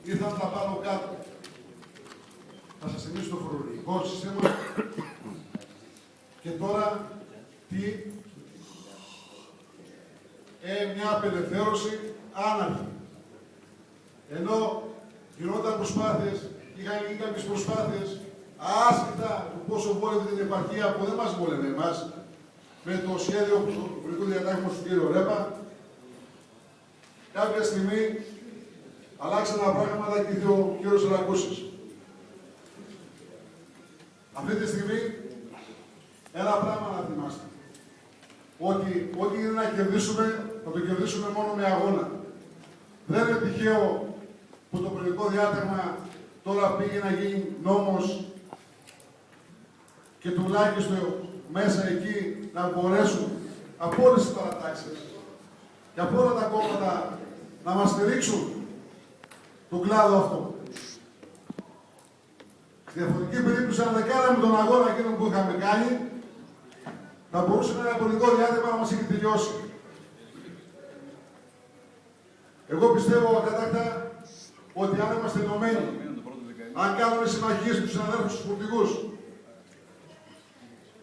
ήρθαν τα πάνω κάτω. Θα σας θυμίσω το φορολογικό σύστημα και τώρα τι, μια απελευθέρωση άναρχη. Ενώ γινόταν προσπάθειες, είχαν γίνει κάποιες προσπάθειες, άσχετα του πόσο βόλευε την επαρχία, που δεν μας βόλευε εμάς, με το σχέδιο του Υπουργικού Διατάγματος του κ. Ρέπα, κάποια στιγμή αλλάξαν τα πράγματα και ήρθε ο κ. Σαρακούσης. Αυτή τη στιγμή, ένα πράγμα να θυμάστε. Ότι ό,τι είναι να κερδίσουμε, θα το κερδίσουμε μόνο με αγώνα. Δεν είναι τυχαίο που το προεδρικό διάταγμα τώρα πήγε να γίνει νόμος και τουλάχιστον μέσα εκεί να μπορέσουν από όλες τις παρατάξεις και από όλα τα κόμματα να μας στηρίξουν τον κλάδο αυτό. Στη διαφορετική περίπτωση, αν δεν κάναμε τον αγώνα εκείνο που είχαμε κάνει, θα μπορούσε ένα πολιτικό διάταγμα να μας έχει τελειώσει. Εγώ πιστεύω κατάκτα ότι αν είμαστε ενωμένοι, αν κάνουμε συμμαχίες με τους συναδέλφους τους φορτηγούς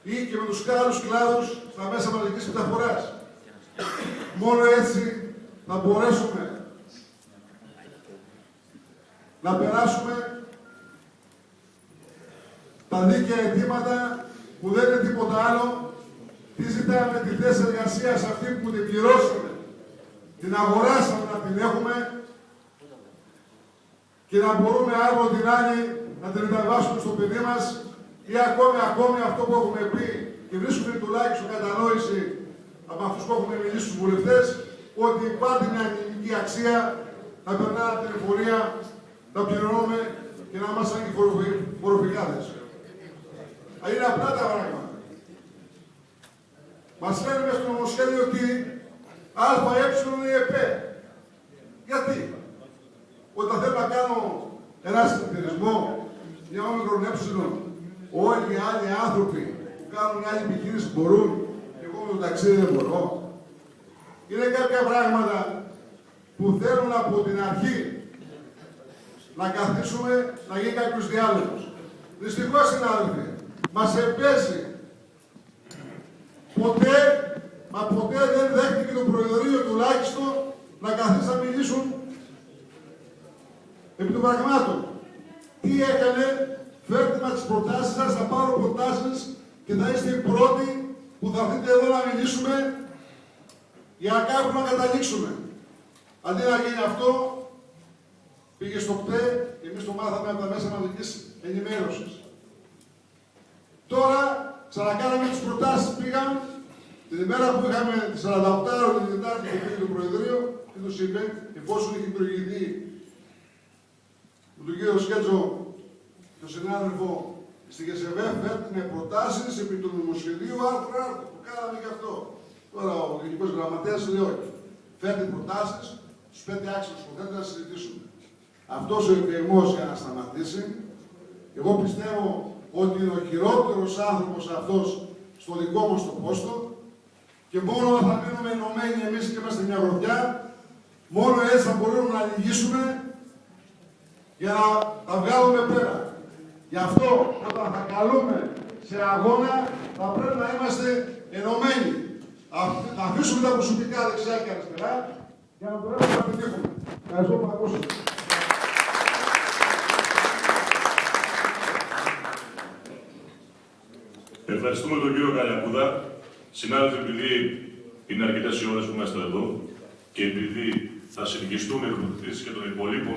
ή και με τους άλλους κλάδους στα μέσα μαζικής μεταφοράς, μόνο έτσι θα μπορέσουμε να περάσουμε τα δίκαια αιτήματα που δεν είναι τίποτα άλλο. Τι ζητάμε τη θέση εργασίας αυτή που την πληρώσαμε, την αγοράσαμε να την έχουμε και να μπορούμε αύριο την άλλη να την μεταβάσουμε στο παιδί μας ή ακόμη αυτό που έχουμε πει και βρίσκουμε τουλάχιστον κατανόηση από αυτούς που έχουμε μιλήσει στους βουλευτές, ότι υπάρχει μια κοινωνική αξία να περνάμε την εφορία, να πληρώνουμε και να είμαστε σαν και φοροφυγάδες. Είναι απλά τα πράγματα. Μας λένε μέσα στο νομοσχέδιο ότι ΑΕ είναι η ΕΠΕ. Γιατί? Όταν θέλω να κάνω ένα συνεταιρισμό, μια όμικρον όλοι οι άλλοι άνθρωποι που κάνουν μια άλλη επιχείρηση μπορούν, και εγώ με το ταξίδι δεν μπορώ. Είναι κάποια πράγματα που θέλουν από την αρχή να καθίσουμε, να γίνει κάποιος διάλογος. Δυστυχώς, συνάδελφοι, μας εμπέζει. Ποτέ, μα ποτέ δεν δέχτηκε το Προεδρείο τουλάχιστον να καθίσει να μιλήσουν επί των πραγμάτων. Τι έκανε, φέρτε μας τις προτάσεις σας, θα πάρω προτάσεις και θα είστε οι πρώτοι που θα έρθετε εδώ να μιλήσουμε για κάπου να καταλήξουμε. Αντί να γίνει αυτό, πήγε στο ΚΤΕ και εμείς το μάθαμε από τα μέσα μαζικής ενημέρωσης. Τώρα ξανακάναμε τις προτάσεις, πήγαμε την ημέρα που είχαμε τη 48 την Τετάρτη που πήγε το Προεδρείο και τους είπε, εφόσον είχε προηγηθεί με τον κύριο Σκέτζο και τον συνάδελφο στη ΓΕΣΕΒΕ, φέρνει προτάσεις επί του νομοσχεδίου άρθρο. Το κάναμε και αυτό. Τώρα ο Γενικός Γραμματέας λέει όχι. Φέρνει προτάσεις, στους 5 άξονες που θέλετε να συζητήσουμε. Αυτός ο εκκρεμός για να σταματήσει, εγώ πιστεύω ότι είναι ο χειρότερος άνθρωπος αυτός στο δικό μας το πόστο και μόνο αν θα μείνουμε ενωμένοι εμείς και είμαστε μια γροθιά, μόνο έτσι θα μπορούμε να λυγίσουμε για να τα βγάλουμε πέρα. Γι' αυτό όταν θα καλούμε σε αγώνα θα πρέπει να είμαστε ενωμένοι. Να αφήσουμε τα προσωπικά δεξιά και αριστερά για να μπορέσουμε να πετύχουμε. Ευχαριστώ που ακούσατε. Ευχαριστούμε τον κύριο Καλιακούδα. Συνάδελφοι, επειδή είναι αρκετές οι ώρες που είμαστε εδώ και επειδή θα συνεχιστούν οι εκδοτήσεις και των υπολείπων